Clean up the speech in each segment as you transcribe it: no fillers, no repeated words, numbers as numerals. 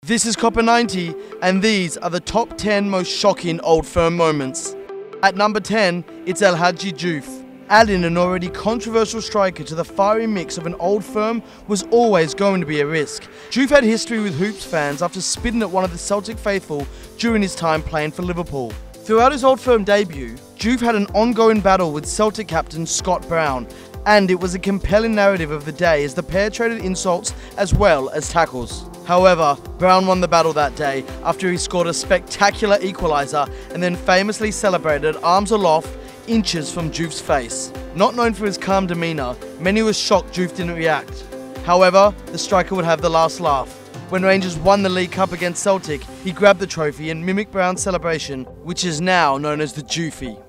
This is Copper 90, and these are the top 10 most shocking Old Firm moments. At number 10, it's Hadji Diouf. Adding an already controversial striker to the fiery mix of an Old Firm was always going to be a risk. Diouf had history with Hoops fans after spitting at one of the Celtic faithful during his time playing for Liverpool. Throughout his Old Firm debut, Diouf had an ongoing battle with Celtic captain Scott Brown, and it was a compelling narrative of the day as the pair traded insults as well as tackles. However, Brown won the battle that day after he scored a spectacular equaliser and then famously celebrated arms aloft, inches from Diouf's face. Not known for his calm demeanour, many were shocked Diouf didn't react. However, the striker would have the last laugh. When Rangers won the League Cup against Celtic, he grabbed the trophy and mimicked Brown's celebration, which is now known as the Dioufy.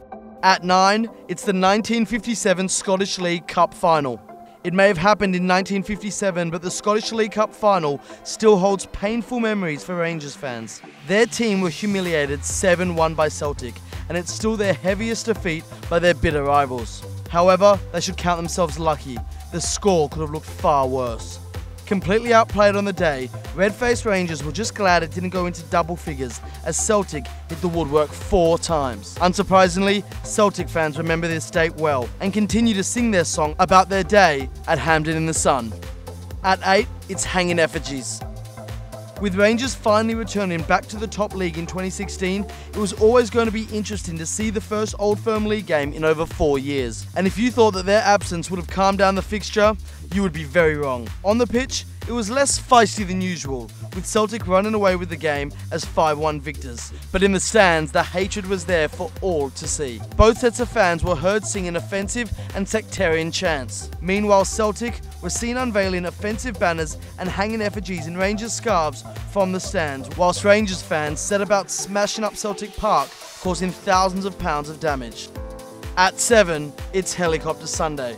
At 9, it's the 1957 Scottish League Cup final. It may have happened in 1957, but the Scottish League Cup final still holds painful memories for Rangers fans. Their team were humiliated 7-1 by Celtic, and it's still their heaviest defeat by their bitter rivals. However, they should count themselves lucky. The score could have looked far worse. Completely outplayed on the day, red-faced Rangers were just glad it didn't go into double figures as Celtic hit the woodwork 4 times. Unsurprisingly, Celtic fans remember this date well and continue to sing their song about their day at Hampden in the Sun. At 8, it's Hanging Effigies. With Rangers finally returning back to the top league in 2016, it was always going to be interesting to see the first Old Firm League game in over 4 years. And if you thought that their absence would have calmed down the fixture, you would be very wrong. On the pitch, it was less feisty than usual, with Celtic running away with the game as 5-1 victors. But in the stands, the hatred was there for all to see. Both sets of fans were heard singing offensive and sectarian chants. Meanwhile, Celtic were seen unveiling offensive banners and hanging effigies in Rangers scarves from the stands, whilst Rangers fans set about smashing up Celtic Park, causing thousands of pounds of damage. At 7, it's Helicopter Sunday.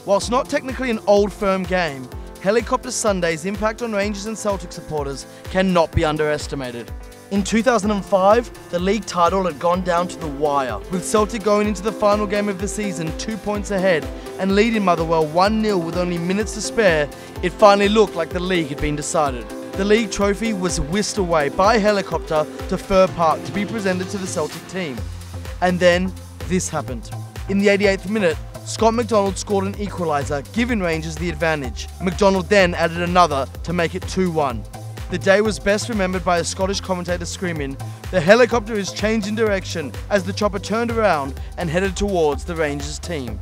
Whilst not technically an Old Firm game, Helicopter Sunday's impact on Rangers and Celtic supporters cannot be underestimated. In 2005, the league title had gone down to the wire, with Celtic going into the final game of the season 2 points ahead and leading Motherwell 1-0 with only minutes to spare. It finally looked like the league had been decided. The league trophy was whisked away by helicopter to Fir Park to be presented to the Celtic team. And then this happened. In the 88th minute, Scott McDonald scored an equaliser, giving Rangers the advantage. McDonald then added another to make it 2-1. The day was best remembered by a Scottish commentator screaming, "The helicopter is changing direction," as the chopper turned around and headed towards the Rangers team.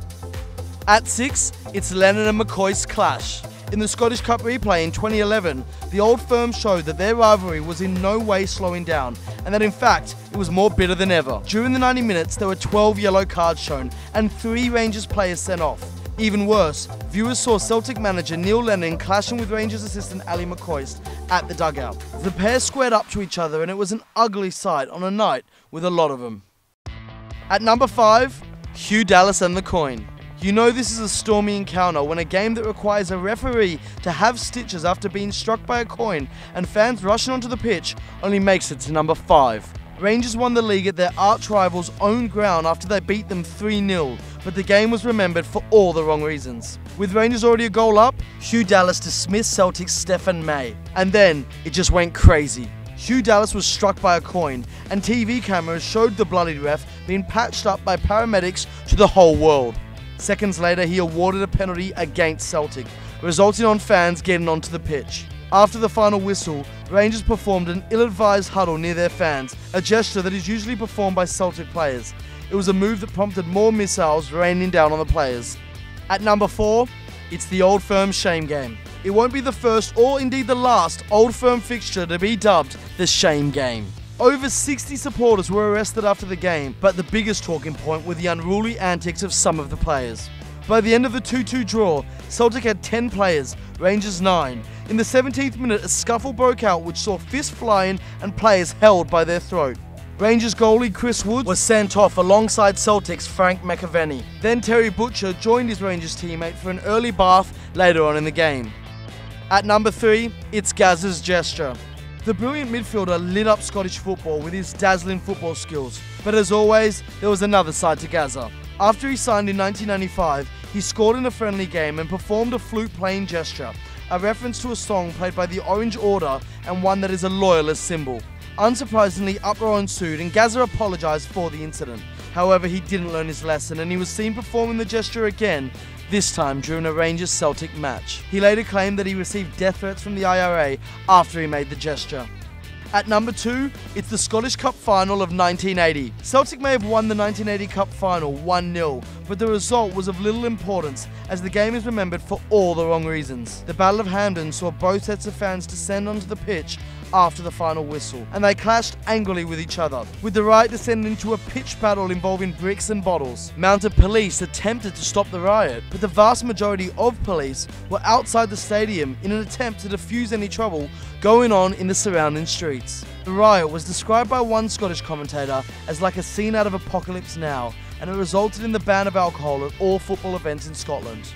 At 6, it's Lennon and McCoist's clash. In the Scottish Cup replay in 2011, the Old Firm showed that their rivalry was in no way slowing down, and that in fact, it was more bitter than ever. During the 90 minutes, there were 12 yellow cards shown, and 3 Rangers players sent off. Even worse, viewers saw Celtic manager Neil Lennon clashing with Rangers assistant Ali McCoist at the dugout. The pair squared up to each other, and it was an ugly sight on a night with a lot of them. At number 5, Hugh Dallas and the coin. You know this is a stormy encounter when a game that requires a referee to have stitches after being struck by a coin and fans rushing onto the pitch only makes it to number 5. Rangers won the league at their arch-rival's own ground after they beat them 3-0, but the game was remembered for all the wrong reasons. With Rangers already a goal up, Hugh Dallas dismissed Celtic's Stephen May, and then it just went crazy. Hugh Dallas was struck by a coin, and TV cameras showed the bloodied ref being patched up by paramedics to the whole world. Seconds later, he awarded a penalty against Celtic, resulting on fans getting onto the pitch. After the final whistle, Rangers performed an ill-advised huddle near their fans, a gesture that is usually performed by Celtic players. It was a move that prompted more missiles raining down on the players. At number 4, it's the Old Firm Shame Game. It won't be the first or indeed the last Old Firm fixture to be dubbed the Shame Game. Over 60 supporters were arrested after the game, but the biggest talking point were the unruly antics of some of the players. By the end of the 2-2 draw, Celtic had 10 players, Rangers 9. In the 17th minute, a scuffle broke out which saw fists flying and players held by their throat. Rangers goalie Chris Wood was sent off alongside Celtic's Frank McAvenny. Then Terry Butcher joined his Rangers teammate for an early bath later on in the game. At number 3, it's Gazza's gesture. The brilliant midfielder lit up Scottish football with his dazzling football skills, but as always, there was another side to Gazza. After he signed in 1995, he scored in a friendly game and performed a flute-playing gesture, a reference to a song played by the Orange Order and one that is a loyalist symbol. Unsurprisingly, uproar ensued and Gazza apologised for the incident. However, he didn't learn his lesson and he was seen performing the gesture again, this time during a Rangers-Celtic match. He later claimed that he received death threats from the IRA after he made the gesture. At number 2, it's the Scottish Cup final of 1980. Celtic may have won the 1980 Cup final 1-0, but the result was of little importance as the game is remembered for all the wrong reasons. The Battle of Hampden saw both sets of fans descend onto the pitch after the final whistle, and they clashed angrily with each other, with the riot descending into a pitched battle involving bricks and bottles. Mounted police attempted to stop the riot, but the vast majority of police were outside the stadium in an attempt to defuse any trouble going on in the surrounding streets. The riot was described by one Scottish commentator as like a scene out of Apocalypse Now, and it resulted in the ban of alcohol at all football events in Scotland.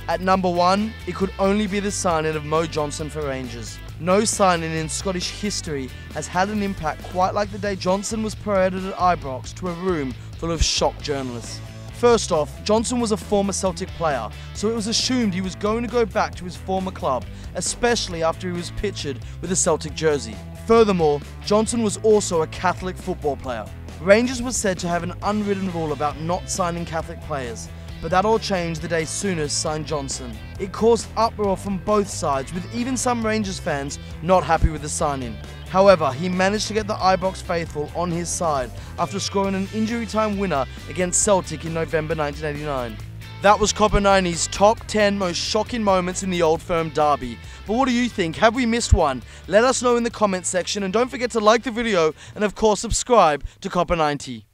At number 1, it could only be the signing of Mo Johnson for Rangers. No signing in Scottish history has had an impact quite like the day Johnson was paraded at Ibrox to a room full of shocked journalists. First off, Johnson was a former Celtic player, so it was assumed he was going to go back to his former club, especially after he was pictured with a Celtic jersey. Furthermore, Johnson was also a Catholic football player. Rangers was said to have an unwritten rule about not signing Catholic players, but that all changed the day Souness signed Johnson. It caused uproar from both sides, with even some Rangers fans not happy with the signing. However, he managed to get the Ibrox faithful on his side after scoring an injury time winner against Celtic in November 1989. That was Copper 90's top 10 most shocking moments in the Old Firm derby. But what do you think? Have we missed one? Let us know in the comments section, and don't forget to like the video and of course subscribe to Copper 90.